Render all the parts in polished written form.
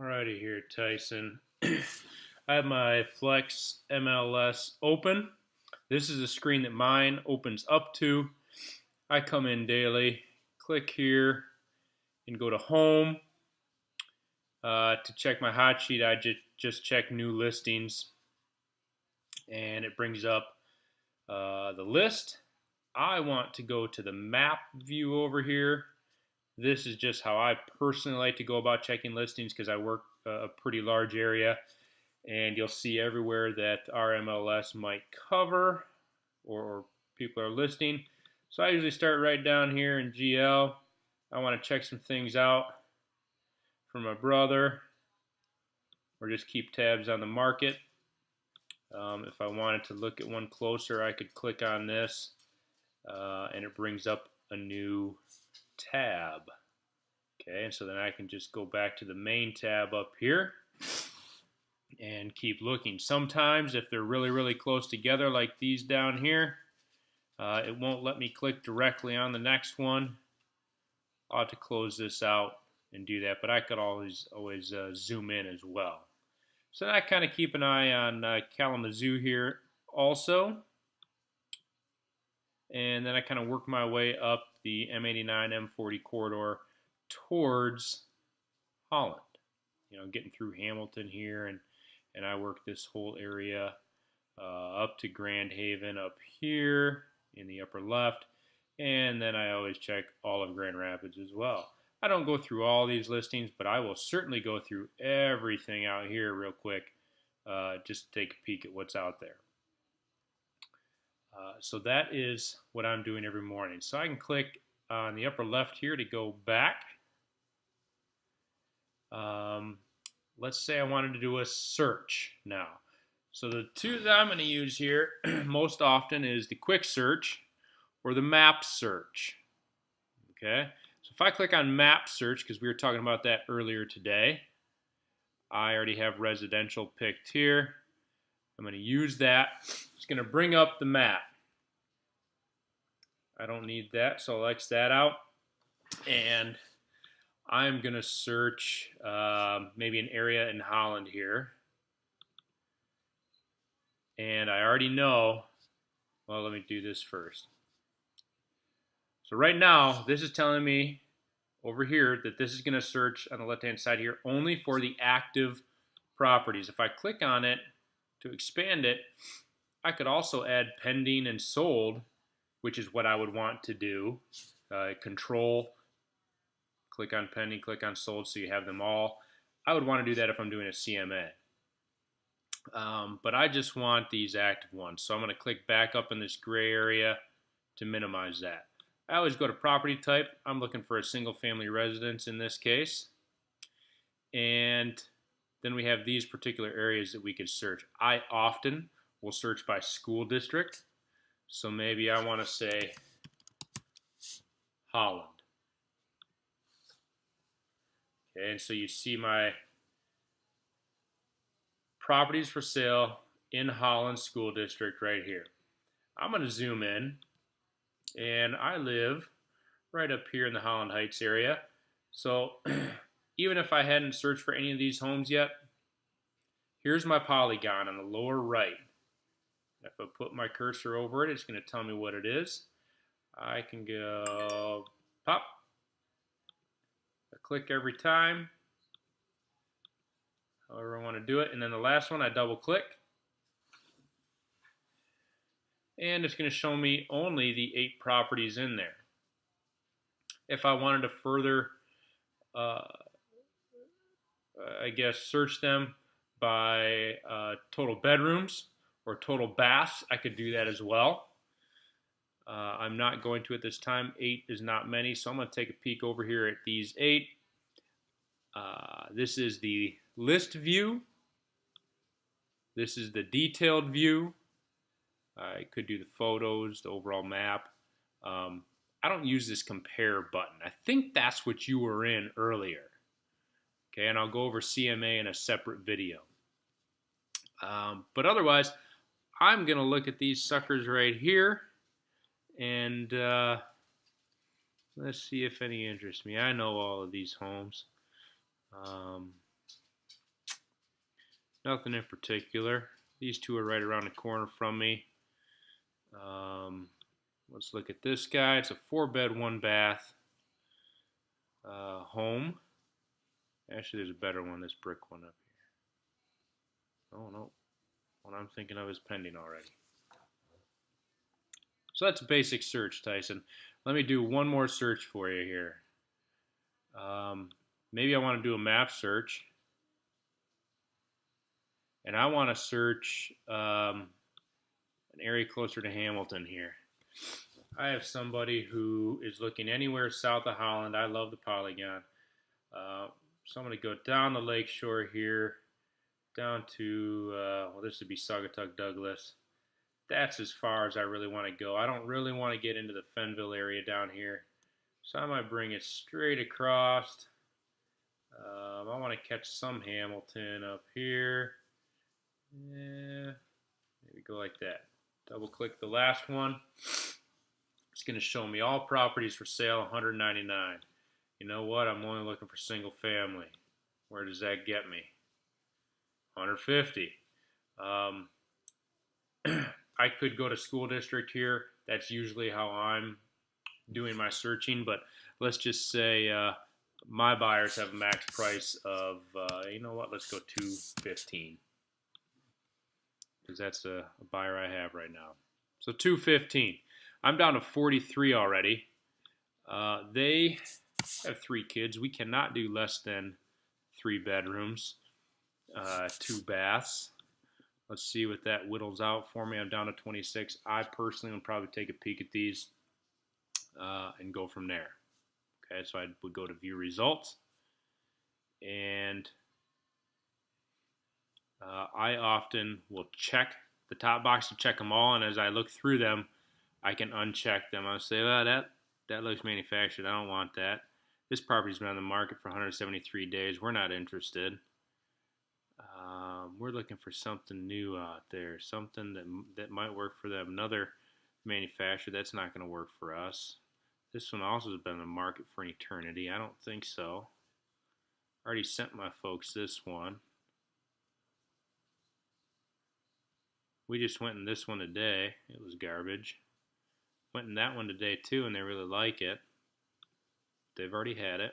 Alrighty here, Tyson. I have my FlexMLS open. This is a screen that mine opens up to. I come in daily, click here, and go to Home. To check my hot sheet, I just check new listings, and it brings up the list. I want to go to the map view over here. This is just how I personally like to go about checking listings because I work a pretty large area, and you'll see everywhere that our MLS might cover or people are listing. So I usually start right down here in GL. I want to check some things out for my brother or just keep tabs on the market. If I wanted to look at one closer, I could click on this and it brings up a new tab. Okay, and so then I can just go back to the main tab up here and keep looking. Sometimes if they're really close together like these down here, it won't let me click directly on the next one. I'll have to close this out and do that, but I could always zoom in as well. So I kind of keep an eye on Kalamazoo here also. And then I kind of work my way up the M89, M40 corridor towards Holland. You know, getting through Hamilton here, and I work this whole area up to Grand Haven up here in the upper left, and then I always check all of Grand Rapids as well. I don't go through all these listings, but I will certainly go through everything out here real quick just to take a peek at what's out there. So that is what I'm doing every morning. So I can click on the upper left here to go back. Let's say I wanted to do a search now. So the two that I'm going to use here most often is the quick search or the map search. Okay, so if I click on map search, because we were talking about that earlier today, I already have residential picked here. I'm going to use that. It's going to bring up the map. I don't need that, so I'll X that out. And I'm going to search maybe an area in Holland here. And I already know, well, let me do this first. So right now, this is telling me over here that this is going to search on the left-hand side here only for the active properties. If I click on it to expand it, I could also add pending and sold, which is what I would want to do. Control, click on pending, click on sold, so you have them all. I would want to do that if I'm doing a CMA. But I just want these active ones. So I'm going to click back up in this gray area to minimize that. I always go to property type. I'm looking for a single family residence in this case. And then we have these particular areas that we could search. I often will search by school district. So maybe I want to say Holland. Okay, and so you see my properties for sale in Holland School District right here. I'm going to zoom in, and I live right up here in the Holland Heights area. So even if I hadn't searched for any of these homes yet, here's my polygon on the lower right. If I put my cursor over it, it's going to tell me what it is. I can go pop. I click every time, however I want to do it. And then the last one, I double click. And it's going to show me only the 8 properties in there. If I wanted to further, I guess, search them by total bedrooms or total baths, I could do that as well. I'm not going to at this time. 8 is not many, so I'm going to take a peek over here at these 8. This is the list view. This is the detailed view. I could do the photos, the overall map. I don't use this compare button. I think that's what you were in earlier. Okay, and I'll go over CMA in a separate video. But otherwise, I'm going to look at these suckers right here, and let's see if any interest me. I know all of these homes. Nothing in particular. These two are right around the corner from me. Let's look at this guy. It's a 4-bed, 1-bath home. Actually, there's a better one, this brick one up here. Oh, no. What I'm thinking of is pending already. So that's a basic search, Tyson. Let me do one more search for you here. Maybe I want to do a map search. And I want to search an area closer to Hamilton here. I have somebody who is looking anywhere south of Holland. I love the polygon. So I'm going to go down the lake shore here, down to, well, this would be Saugatuck Douglas. That's as far as I really want to go. I don't really want to get into the Fenville area down here. So I might bring it straight across. I want to catch some Hamilton up here. Yeah, maybe go like that. Double click the last one. It's going to show me all properties for sale, $199. You know what? I'm only looking for single family. Where does that get me? $150. I could go to school district here. That's usually how I'm doing my searching, but let's just say my buyers have a max price of, you know what? Let's go $215. Because that's a buyer I have right now. So $215. I'm down to 43 already. They have 3 kids. We cannot do less than 3 bedrooms, 2 baths. Let's see what that whittles out for me. I'm down to 26. I personally would probably take a peek at these and go from there. Okay, so I would go to view results, and I often will check the top box to check them all, and as I look through them, I can uncheck them. I'll say, well, that looks manufactured. I don't want that. This property's been on the market for 173 days. We're not interested. We're looking for something new out there, something that might work for them. Another manufacturer, that's not going to work for us. This one also has been on the market for an eternity. I don't think so. I already sent my folks this one. We just went in this one today. It was garbage. Went in that one today too, and they really like it. They've already had it.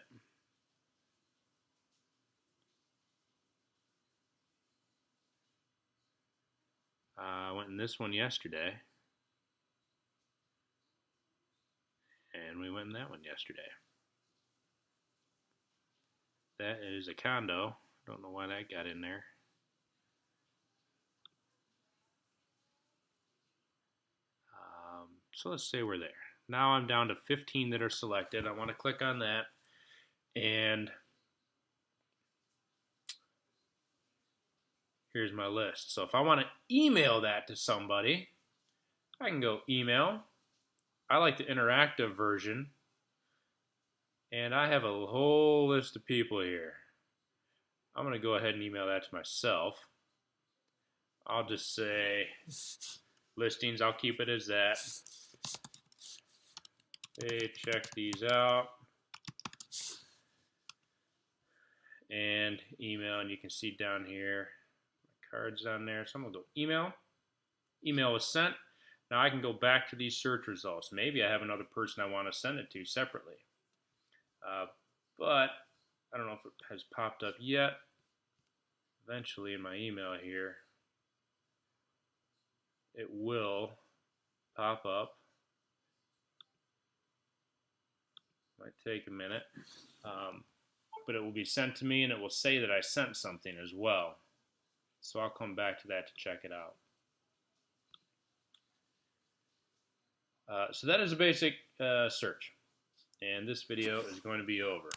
I went in this one yesterday. And we went in that one yesterday. That is a condo. Don't know why that got in there. So let's say we're there. Now I'm down to 15 that are selected. I want to click on that. And here's my list. So if I want to email that to somebody, I can go email. I like the interactive version. And I have a whole list of people here. I'm going to go ahead and email that to myself. I'll just say listings. I'll keep it as that. Hey, check these out. And email, and you can see down here, my card's down there. So I'm going to go email. Email was sent. Now I can go back to these search results. Maybe I have another person I want to send it to separately. But I don't know if it has popped up yet. Eventually in my email here, it will pop up. Might take a minute, but it will be sent to me, and it will say that I sent something as well. So I'll come back to that to check it out. So that is a basic search, and this video is going to be over.